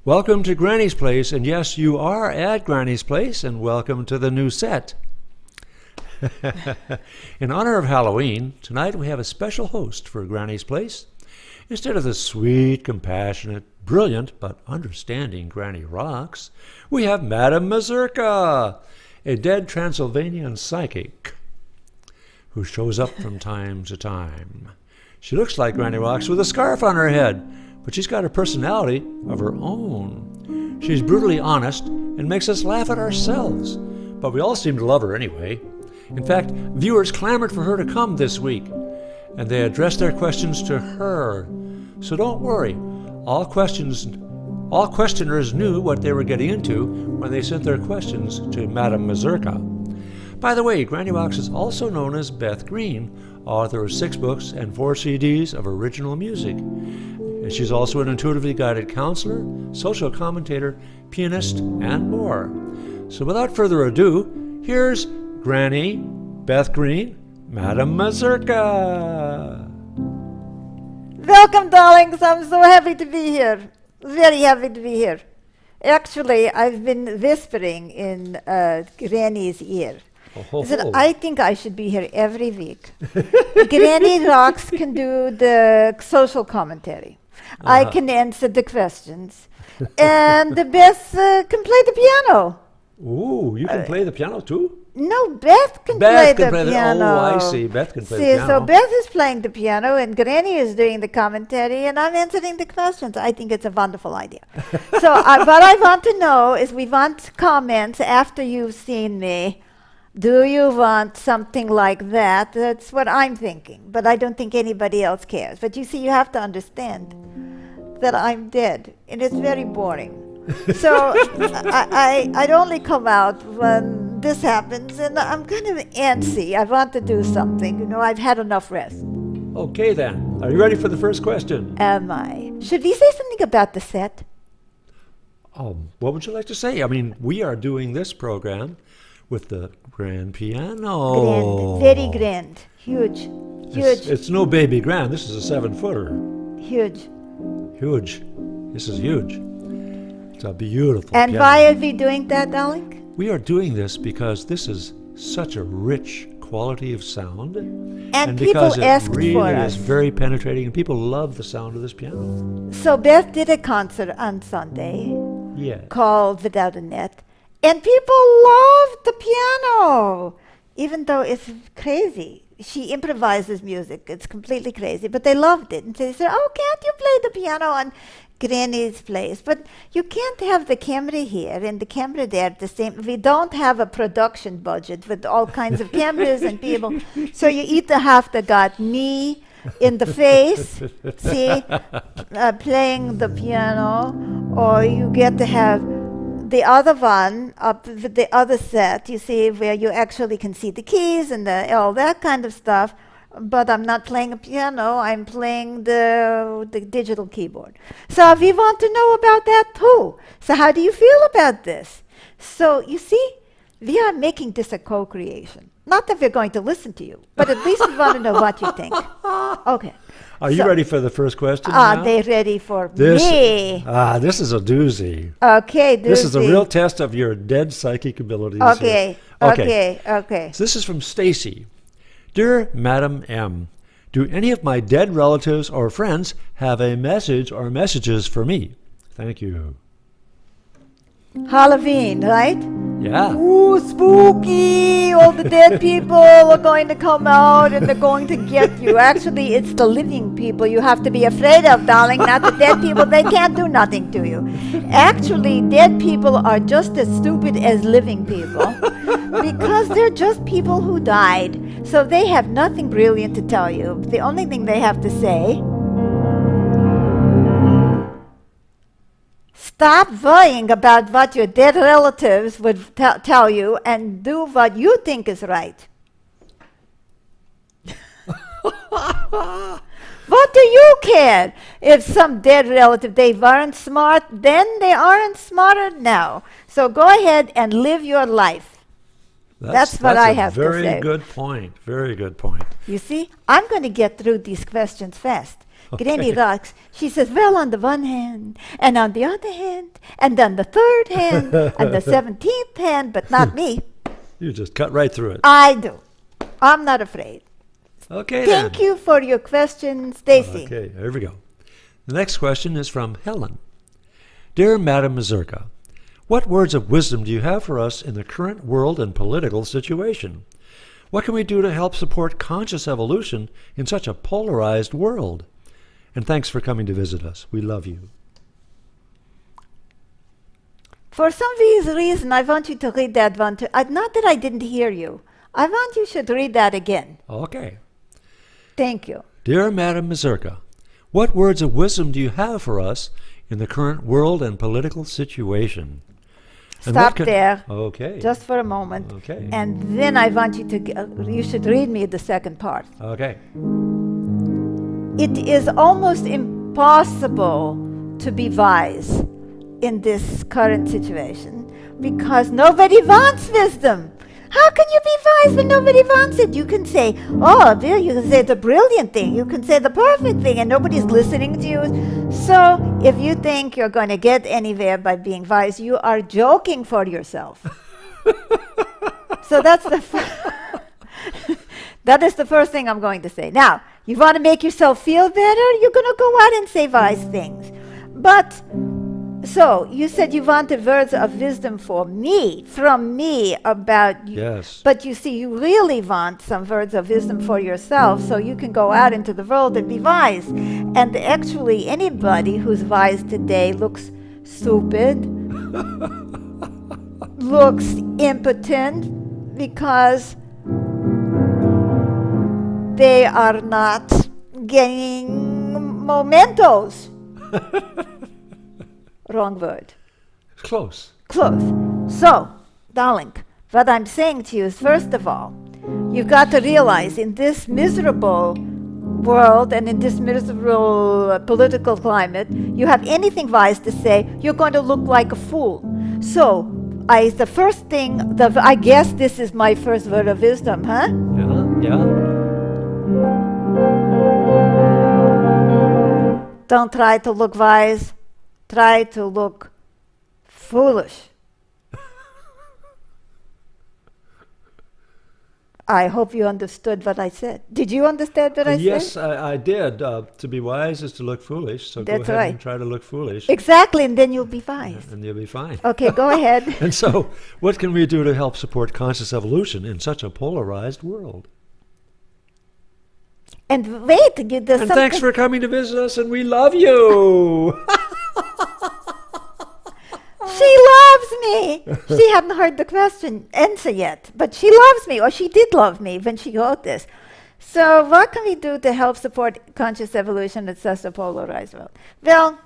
Welcome to Granny's Place, and yes, you are at Granny's Place, and welcome to the new set. In honor of Halloween, tonight we have a special host for Granny's Place. Instead of the sweet, compassionate, brilliant, but understanding Granny Rocks, we have Madame Mazurka, a dead Transylvanian psychic who shows up from time to time. She looks like Granny Rocks with a scarf on her head, but she's got a personality of her own. She's brutally honest and makes us laugh at ourselves, but we all seem to love her anyway. In fact, viewers clamored for her to come this week, and they addressed their questions to her. So don't worry, all questioners knew what they were getting into when they sent their questions to Madame Mazurka. By the way, Granny Rocks is also known as Beth Green, author of 6 books and 4 CDs of original music. And she's also an intuitively guided counselor, social commentator, pianist, and more. So without further ado, here's Granny Beth Green, Madame Mazurka. Welcome, darlings. I'm so happy to be here. Very happy to be here. Actually, I've been whispering in Granny's ear. I said, I think I should be here every week. Granny Rocks can do the social commentary. I can answer the questions. And Beth can play the piano. Ooh, you can play the piano too? No, Beth can play the piano. Oh, I see. Beth can play the piano. So Beth is playing the piano, and Granny is doing the commentary, and I'm answering the questions. I think it's a wonderful idea. So what I want to know is we want comments after you've seen me. Do you want something like that? That's what I'm thinking, but I don't think anybody else cares. But you see, you have to understand that I'm dead, and it's very boring. So I'd only come out when this happens, and I'm kind of antsy. I want to do something. You know, I've had enough rest. Okay, then. Are you ready for the first question? Am I? Should we say something about the set? What would you like to say? I mean, we are doing this program with the grand piano. Grand, very grand, huge. It's no baby grand. This is a 7-footer. Huge. This is huge. It's a beautiful And piano. why are we doing that, darling? We are doing this because this is such a rich quality of sound. And people because asked it really for us. is very penetrating, and people love the sound of this piano. So Beth did a concert on Sunday called Without a Net. And people love the piano, even though it's crazy. She improvises music. It's completely crazy, but they loved it. And they said, oh, can't you play the piano on Granny's Place? But you can't have the camera here and the camera there at the same. We don't have a production budget with all kinds of cameras and people. So you either have to got me in the face, see, playing the piano, or you get to have the other one up with the other set, you see, where you actually can see the keys and all that kind of stuff. But I'm not playing a piano, I'm playing the digital keyboard. So we want to know about that too. So how do you feel about this? So you see, we are making this a co-creation. Not that we're going to listen to you, but at least we want to know what you think. Okay. Are you ready for the first question? Are they ready for me? This is a doozy. Okay, doozy. This is a real test of your dead psychic abilities. Okay. So this is from Stacy. Dear Madam M, do any of my dead relatives or friends have a message or messages for me? Thank you. Halloween, right? Yeah. Ooh, spooky! All the dead people are going to come out and they're going to get you. Actually, it's the living people you have to be afraid of, darling, not the dead people. They can't do nothing to you. Actually, dead people are just as stupid as living people because they're just people who died. So they have nothing brilliant to tell you. The only thing they have to say, stop worrying about what your dead relatives would tell you and do what you think is right. What do you care if some dead relative, they weren't smart then, they aren't smarter now. So go ahead and live your life. That's what I have to say. Very good point. Very good point. You see, I'm going to get through these questions fast Granny rocks. She says, well, on the one hand, and on the other hand, and on the third hand, and the 17th hand, but not me. You just cut right through it. I do. I'm not afraid. Okay, Thank you for your question, Stacy. Okay, here we go. The next question is from Helen. Dear Madam Mazurka, what words of wisdom do you have for us in the current world and political situation? What can we do to help support conscious evolution in such a polarized world? And thanks for coming to visit us. We love you. For some reason, I want you to read that one. Not that I didn't hear you. I want you should read that again. Okay. Thank you. Dear Madam Mazurka, what words of wisdom do you have for us in the current world and political situation? And Stop there. Okay. Just for a moment. Okay. And then I want you to, you should read me the second part. Okay. It is almost impossible to be wise in this current situation because nobody wants wisdom. How can you be wise when nobody wants it? You can say, oh, Bill, you can say the brilliant thing. You can say the perfect thing, and nobody's listening to you. So if you think you're going to get anywhere by being wise, you are joking for yourself. So that's that is the first thing I'm going to say. Now, you want to make yourself feel better? You're going to go out and say wise things. But so you said you wanted words of wisdom from me about you. Yes. But you see, you really want some words of wisdom for yourself so you can go out into the world and be wise. And actually, anybody who's wise today looks stupid, looks impotent because they are not getting mementos. Wrong word. Close. Close. So, darling, what I'm saying to you is, first of all, you've got to realize in this miserable world and in this miserable political climate, you have anything wise to say, you're going to look like a fool. So, the first thing, I guess this is my first word of wisdom, huh? Yeah. Don't try to look wise. Try to look foolish. I hope you understood what I said. Did you understand what I said? Yes, I did. To be wise is to look foolish. So That's go ahead right. and try to look foolish. Exactly, and then you'll be wise. And you'll be fine. Okay, go ahead. And so, what can we do to help support conscious evolution in such a polarized world? And wait, there's And something. thanks for coming to visit us, and we love you. She loves me. She hadn't heard the answer yet, but she loves me, or she did love me when she wrote this. So what can we do to help support conscious evolution in such a polarized world? Well,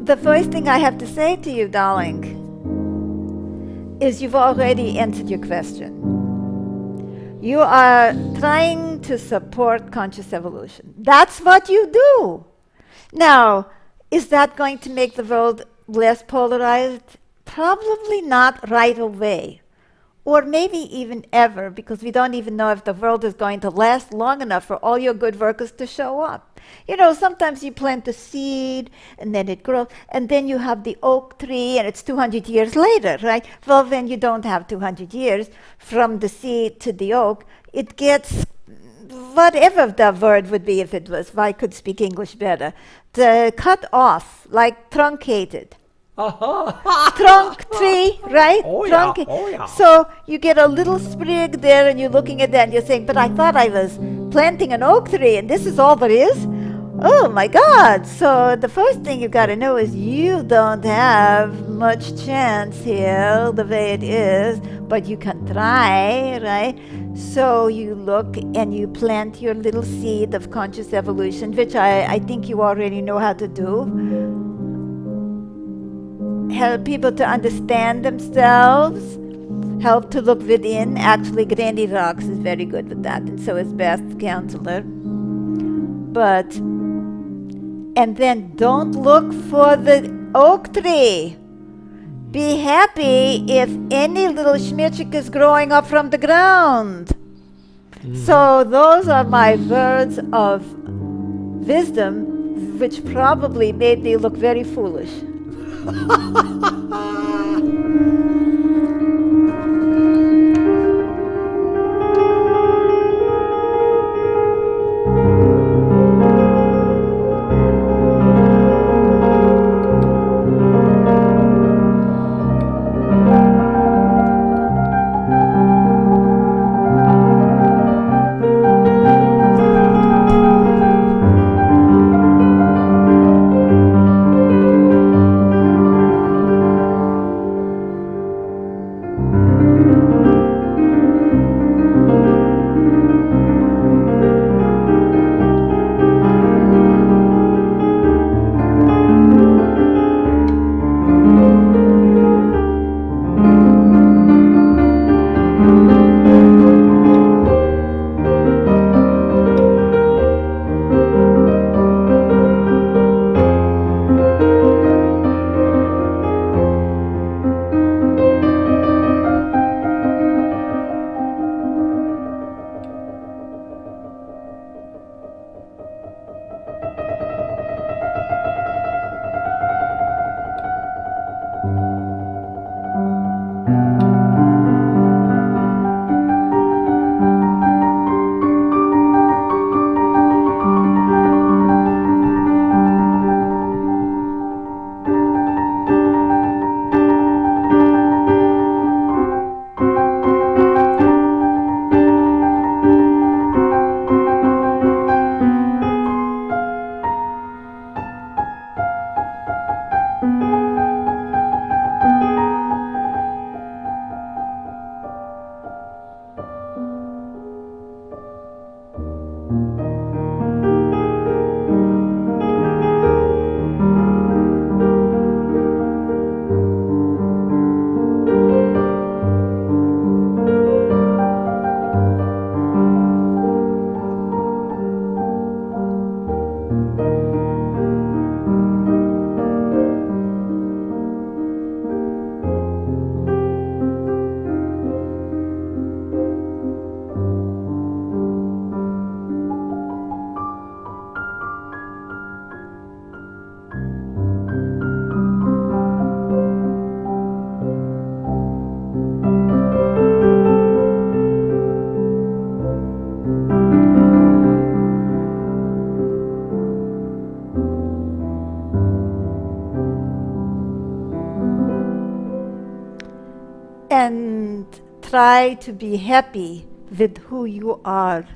the first thing I have to say to you, darling, is you've already answered your question. You are trying to support conscious evolution. That's what you do. Now, is that going to make the world less polarized? Probably not right away. Or maybe even ever, because we don't even know if the world is going to last long enough for all your good workers to show up. You know, sometimes you plant a seed, and then it grows, and then you have the oak tree, and it's 200 years later, right? Well, then you don't have 200 years from the seed to the oak. It gets, whatever the word would be if it was, if I could speak English better, cut off, like truncated. Trunk tree, right? Oh, Trunk. yeah. Oh, yeah. So you get a little sprig there, and you're looking at that, and you're saying, but I thought I was planting an oak tree, and this is all there is? Oh, my God. So the first thing you got to know is you don't have much chance here the way it is, but you can try, right? So you look and you plant your little seed of conscious evolution, which I think you already know how to do. Help people to understand themselves, help to look within. Actually, Granny Rocks is very good with that, and so is Beth, counselor. But, and then don't look for the oak tree. Be happy if any little schmitchik is growing up from the ground. So those are my words of wisdom, which probably made me look very foolish. And try to be happy with who you are.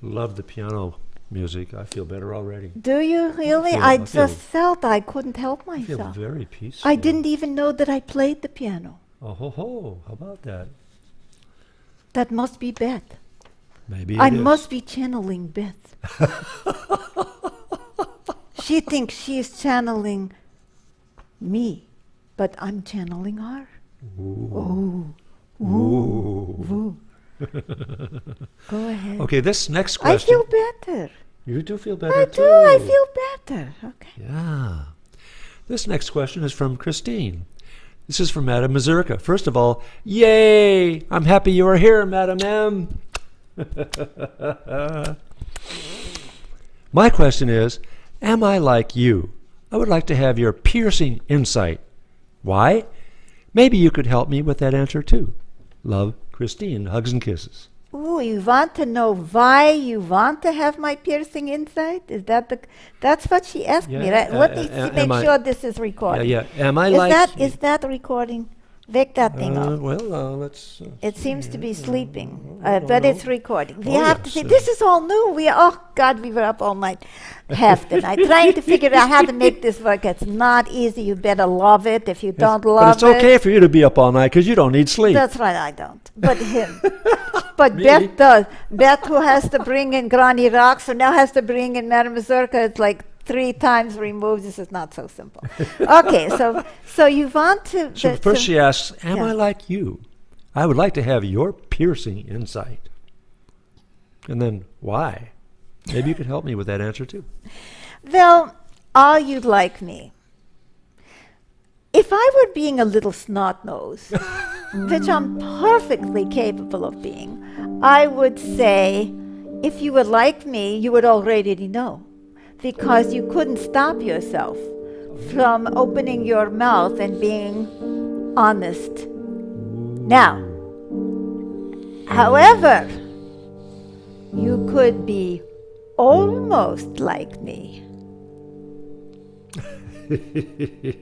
Love the piano music. I feel better already. Do you really? I just felt I couldn't help myself. I feel very peaceful. I didn't even know that I played the piano. Oh ho ho! How about that? That must be Beth. Maybe I it is. must be channeling Beth. She thinks she's channeling me, but I'm channeling her. Ooh. Ooh. Ooh. Ooh. Go ahead. Okay, this next question. I feel better. You do feel better I too. do. I feel better. Okay. Yeah. This next question is from Christine. This is from Madame Mazurka. First of all, yay! I'm happy you are here, Madame M. My question is, am I like you? I would like to have your piercing insight. Why? Maybe you could help me with that answer too. Love, Christine. Hugs and kisses. Ooh, you want to know why you want to have my piercing insight? Is that that's what she asked me, right? Let me make sure this is recorded. Yeah. Am I is that recording? Wake that thing up. Let's. It seems to be sleeping, but it's recording. We Oh, have to yes, say, this is all new. We were up all night, half the night, trying to figure out how to make this work. It's not easy. You better love it. If you don't love it. But it's okay for you to be up all night because you don't need sleep. That's right, I don't. But him. But Beth does. Beth, who has to bring in Granny Rocks, who now has to bring in Madame Mazurka, it's like 3 times removed. This is not so simple. Okay, so you want to... So first she asks, am I like you? I would like to have your piercing insight. And then, why? Maybe you could help me with that answer too. Well, are you like me? If I were being a little snot-nosed, which I'm perfectly capable of being, I would say, if you were like me, you would already know, because you couldn't stop yourself from opening your mouth and being honest. Now, however, you could be almost like me.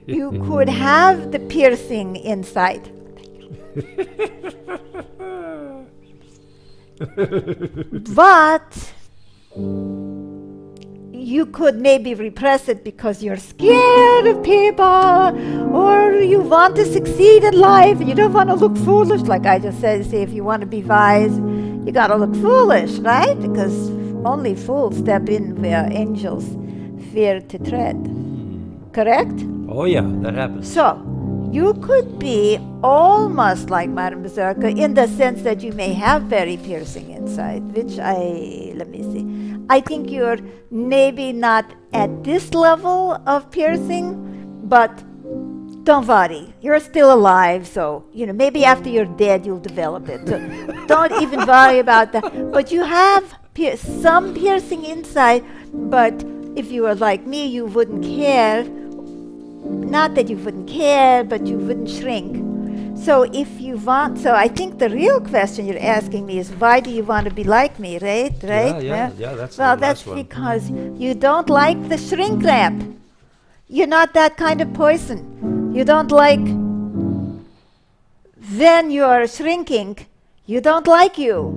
You could have the piercing inside. But you could maybe repress it because you're scared of people, or you want to succeed in life and you don't want to look foolish. Like I just said, say if you want to be wise, you got to look foolish, right? Because only fools step in where angels fear to tread. Correct? Oh yeah, that happens. So, you could be almost like Madame Berserker in the sense that you may have very piercing inside, which let me see. I think you're maybe not at this level of piercing, but don't worry. You're still alive, so, maybe after you're dead you'll develop it. So don't even worry about that. But you have some piercing inside, but if you were like me, you wouldn't care. Not that you wouldn't care, but you wouldn't shrink. So I think the real question you're asking me is, why do you want to be like me, right? Yeah, that's the well, last that's one. because you don't like the shrink wrap. You're not that kind of person. You don't like when you're shrinking. You don't like you.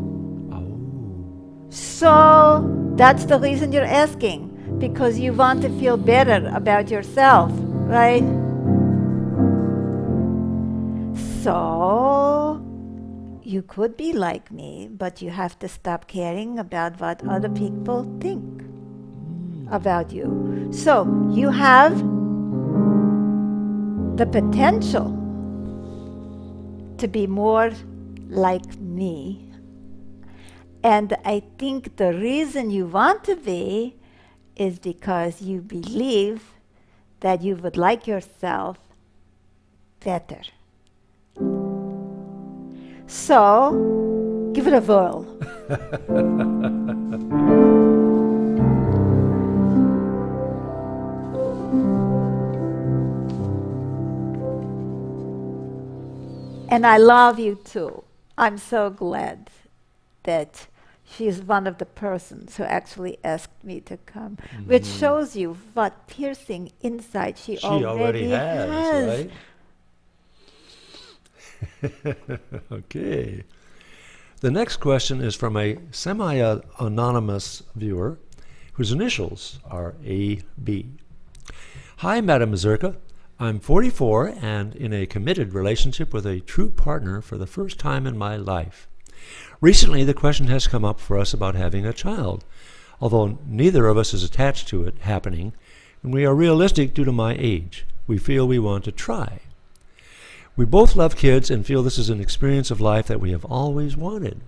Oh. So that's the reason you're asking, because you want to feel better about yourself, right? So you could be like me, but you have to stop caring about what other people think about you. So you have the potential to be more like me. And I think the reason you want to be is because you believe that you would like yourself better. So, give it a whirl. And I love you too. I'm so glad that she is one of the persons who actually asked me to come, which shows you what piercing inside she already has. Right? Okay. The next question is from a semi-anonymous viewer whose initials are AB. Hi, Madame Mazurka. I'm 44 and in a committed relationship with a true partner for the first time in my life. Recently, the question has come up for us about having a child, although neither of us is attached to it happening, and we are realistic due to my age. We feel we want to try. We both love kids and feel this is an experience of life that we have always wanted.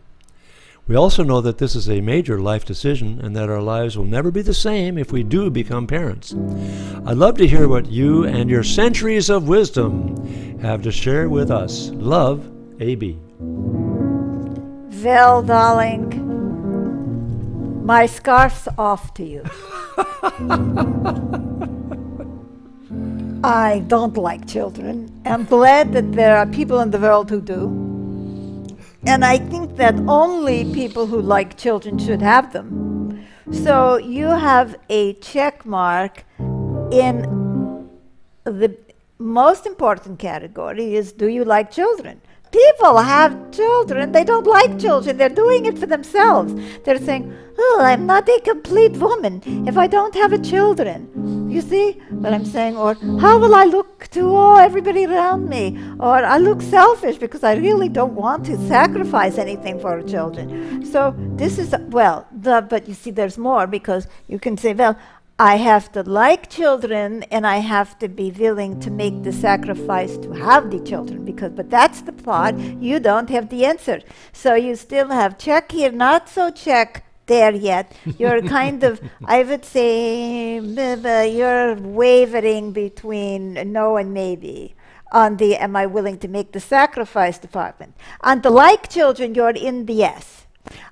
We also know that this is a major life decision and that our lives will never be the same if we do become parents. I'd love to hear what you and your centuries of wisdom have to share with us. Love, AB. Well, darling, my scarf's off to you. I don't like children. I'm glad that there are people in the world who do. And I think that only people who like children should have them. So you have a check mark in the most important category is, do you like children? People have children. They don't like children. They're doing it for themselves. They're saying, oh, I'm not a complete woman if I don't have a children. You see what I'm saying? Or how will I look to everybody around me? Or I look selfish because I really don't want to sacrifice anything for children. So this is, but you see there's more, because you can say, well, I have to like children and I have to be willing to make the sacrifice to have the children, but that's the part you don't have the answer. So you still have check here, not so check, there yet. You're kind of, I would say, you're wavering between no and maybe on the am I willing to make the sacrifice department. On the like children, you're in the yes.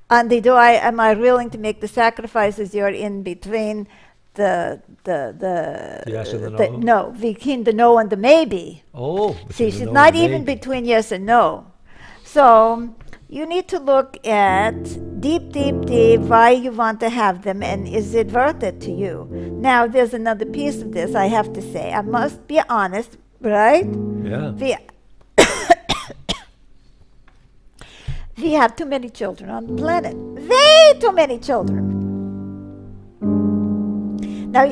On the am I willing to make the sacrifices, you're in between the yes and the no? No, between the no and the maybe. Oh, see, she's not even between yes and no. So you need to look at deep why you want to have them and is it worth it to you. Now there's another piece of this I have to say. I must be honest, right? Yeah. We have too many children on the planet. Way too many children. Now,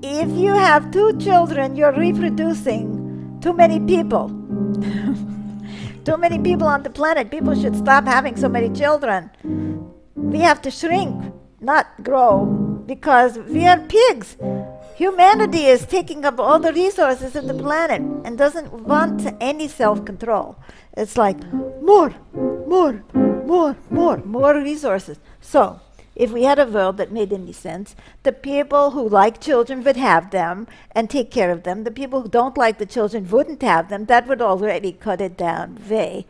if you have 2 children, you're reproducing too many people. Too many people on the planet. People should stop having so many children. We have to shrink, not grow, because we are pigs. Humanity is taking up all the resources of the planet and doesn't want any self-control. It's like more resources. So, if we had a world that made any sense, the people who like children would have them and take care of them. The people who don't like the children wouldn't have them. That would already cut it down way.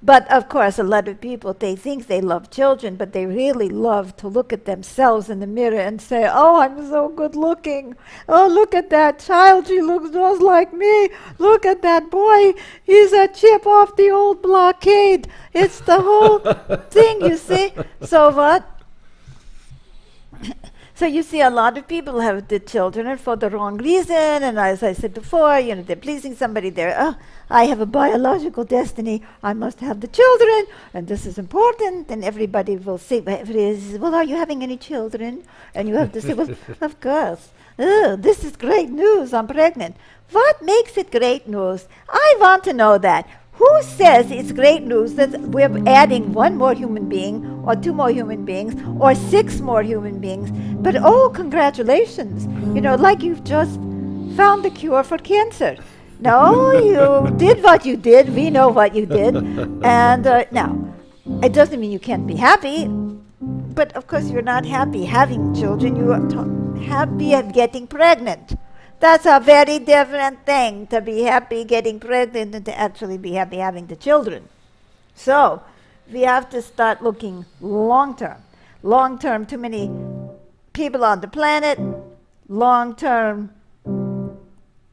But of course, a lot of people, they think they love children, but they really love to look at themselves in the mirror and say, oh, I'm so good looking. Oh, look at that child. She looks just like me. Look at that boy. He's a chip off the old blockade. It's the whole thing, you see. So what? So you see a lot of people have the children and for the wrong reason, and as I said before, they're pleasing somebody, I have a biological destiny, I must have the children, and this is important, and everybody will say, well, are you having any children? And you have to say, well, of course, this is great news, I'm pregnant. What makes it great news? I want to know that. Who says it's great news that we're adding 1 more human being, or 2 more human beings, or 6 more human beings? But oh, congratulations! Like you've just found the cure for cancer. No, you did what you did. We know what you did. And now, it doesn't mean you can't be happy. But of course, you're not happy having children. You are happy at getting pregnant. That's a very different thing, to be happy getting pregnant and to actually be happy having the children. So we have to start looking long term. Long term, too many people on the planet. Long term,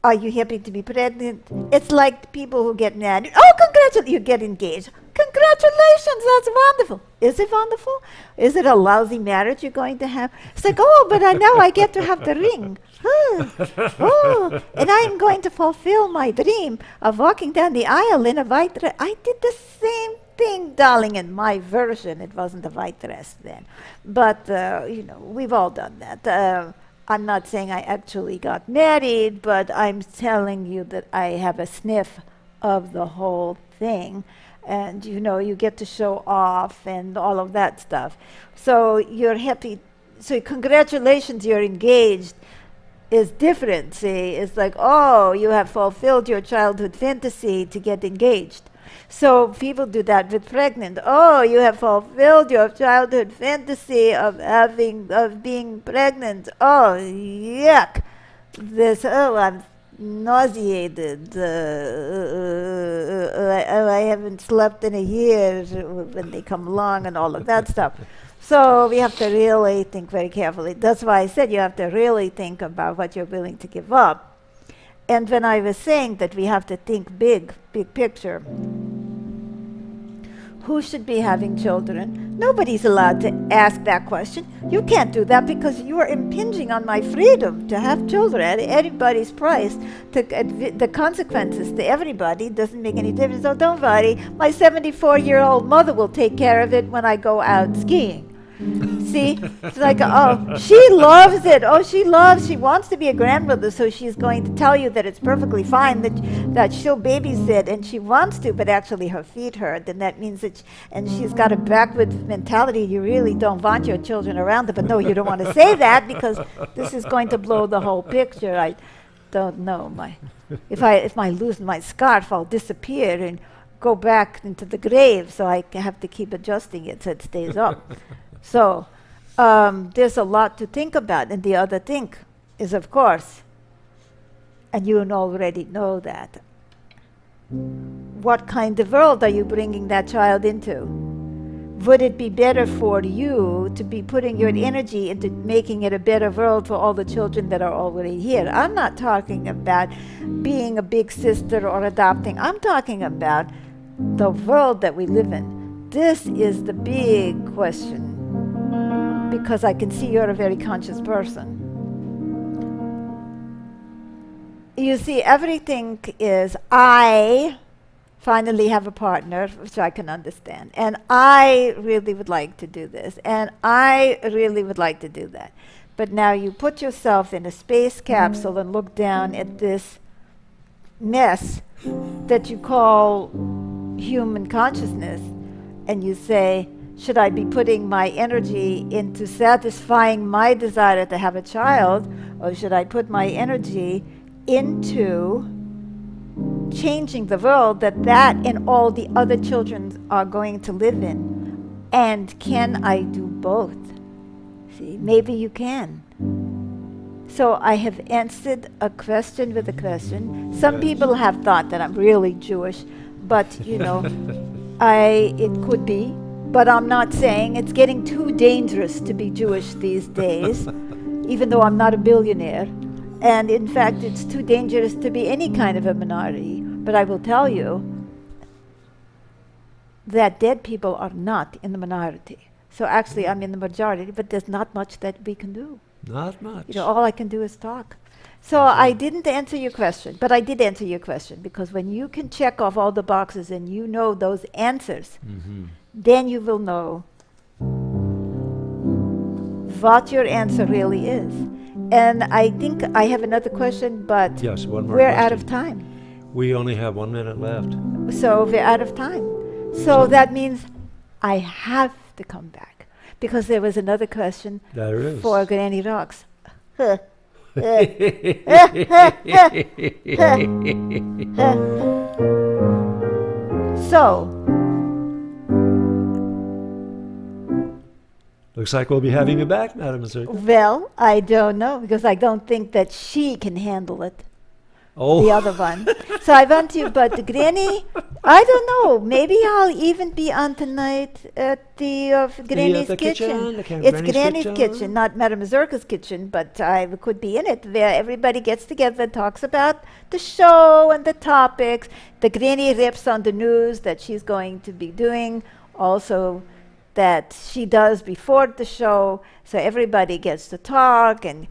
are you happy to be pregnant? It's like people who get married. Oh, congratulations, you get engaged. Congratulations, that's wonderful. Is it wonderful? Is it a lousy marriage you're going to have? It's like, oh, but now I get to have the ring. Oh, and I'm going to fulfill my dream of walking down the aisle in a white dress. I did the same thing, darling, in my version. It wasn't a white dress then. But, we've all done that. I'm not saying I actually got married, but I'm telling you that I have a sniff of the whole thing. And, you get to show off and all of that stuff. So you're happy. So congratulations, you're engaged. Is different. See, it's like, oh, you have fulfilled your childhood fantasy to get engaged. So people do that with pregnant. Oh, you have fulfilled your childhood fantasy of being pregnant. Oh, yuck! I'm nauseated. I haven't slept in a year when they come along and all of that stuff. So we have to really think very carefully. That's why I said you have to really think about what you're willing to give up. And when I was saying that we have to think big picture, who should be having children? Nobody's allowed to ask that question. You can't do that because you are impinging on my freedom to have children at anybody's price. The consequences to everybody doesn't make any difference. So don't worry, my 74-year-old mother will take care of it when I go out skiing. See, it's like, oh, she loves it. Oh, she wants to be a grandmother, so she's going to tell you that it's perfectly fine that she'll babysit, and she wants to, but actually her feet hurt, and that means that, and she's got a backward mentality. You really don't want your children around her, but no, you don't want to say that because this is going to blow the whole picture. I don't know. If I lose my scarf, I'll disappear, and go back into the grave, so I have to keep adjusting it so it stays up. So there's a lot to think about. And the other thing is, of course, and you already know that, what kind of world are you bringing that child into? Would it be better for you to be putting your energy into making it a better world for all the children that are already here? I'm not talking about being a big sister or adopting. I'm talking about the world that we live in. This is the big question, because I can see you're a very conscious person. You see, everything is, I finally have a partner, which I can understand. And I really would like to do this. And I really would like to do that. But now you put yourself in a space capsule and look down at this mess that you call human consciousness. And you say, should I be putting my energy into satisfying my desire to have a child? Or should I put my energy into changing the world that and all the other children are going to live in? And can I do both? See, maybe you can. So I have answered a question with a question. Some people have thought that I'm really Jewish, but you know, it could be, but I'm not saying. It's getting too dangerous to be Jewish these days, even though I'm not a billionaire. And in fact, it's too dangerous to be any kind of a minority. But I will tell you that dead people are not in the minority. So actually, I'm in the majority, but there's not much that we can do. Not much. You know, all I can do is talk. So I didn't answer your question, but I did answer your question, because when you can check off all the boxes and you know those answers, then you will know what your answer really is. And I think I have another question, but yes, one more we're question. out of time. We only have 1 minute left. So we're out of time. So that means I have to come back, because there was another question There is. for Granny Rocks. So, Looks like we'll be having you back, Madam Mazurka. well, I don't know, because I don't think that she can handle it. Oh. The other one. So I want you, but the Granny, I don't know. Maybe I'll even be on tonight at the Granny's the kitchen. kitchen, It's Granny's Granny's kitchen. kitchen, not Madame Mazurka's kitchen, but I could be in it, where everybody gets together and talks about the show and the topics. The Granny rips on the news that she's going to be doing, also that she does before the show, so everybody gets to talk and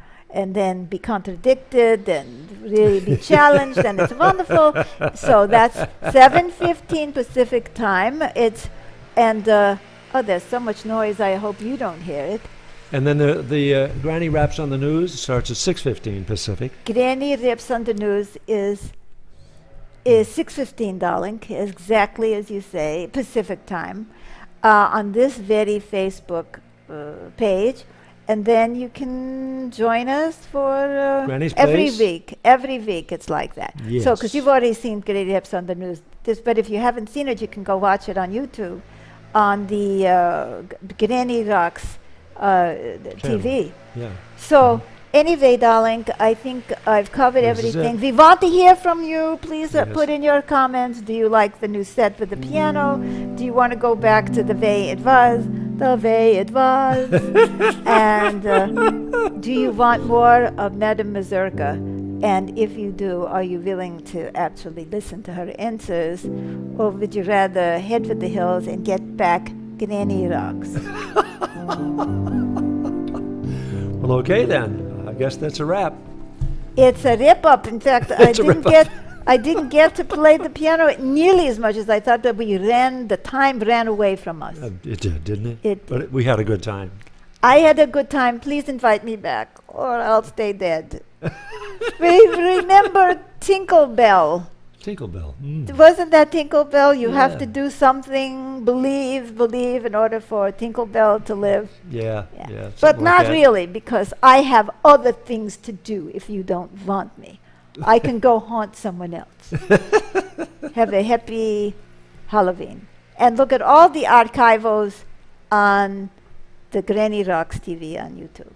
then be contradicted and really be challenged, and it's wonderful. So that's 7:15 Pacific time. There's so much noise, I hope you don't hear it. And then the Granny Raps on the News starts at 6:15 Pacific. Granny Rips on the News is 6:15, darling, exactly as you say, Pacific time, on this very Facebook page. And then you can join us for Granny's every Place? week. Every week it's like that. Yes. So, because you've already seen Granny Rips on the News, but if you haven't seen it, you can go watch it on YouTube, on the Granny Rocks TV. Yeah. So, anyway, darling, I think I've covered This is everything. it. We want to hear from you. Please Yes. put in your comments. Do you like the new set with the piano? Do you want to go back to the way it was? The way it was. And do you want more of Madame Mazurka? And if you do, are you willing to actually listen to her answers? Or would you rather head for the hills and get back Granny Rocks? Well, okay then. I guess that's a wrap. It's a rip-up. In fact, I didn't get to play the piano nearly as much as I thought. That the time ran away from us. It did, didn't it? It We had a good time. I had a good time. Please invite me back, or I'll stay dead. We remember Tinkle Bell. Tinkle Bell. Wasn't that Tinkle Bell? You have Yeah. to do something, believe in order for Tinkle Bell to live. Yeah. But something like not that. really, because I have other things to do if you don't want me. I can go haunt someone else. Have a Halloween. And look at all the archivals on the Granny Rocks TV on YouTube.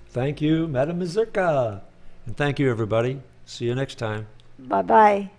Thank you, Madam Mazurka. And thank you, everybody. See you next time. Bye-bye.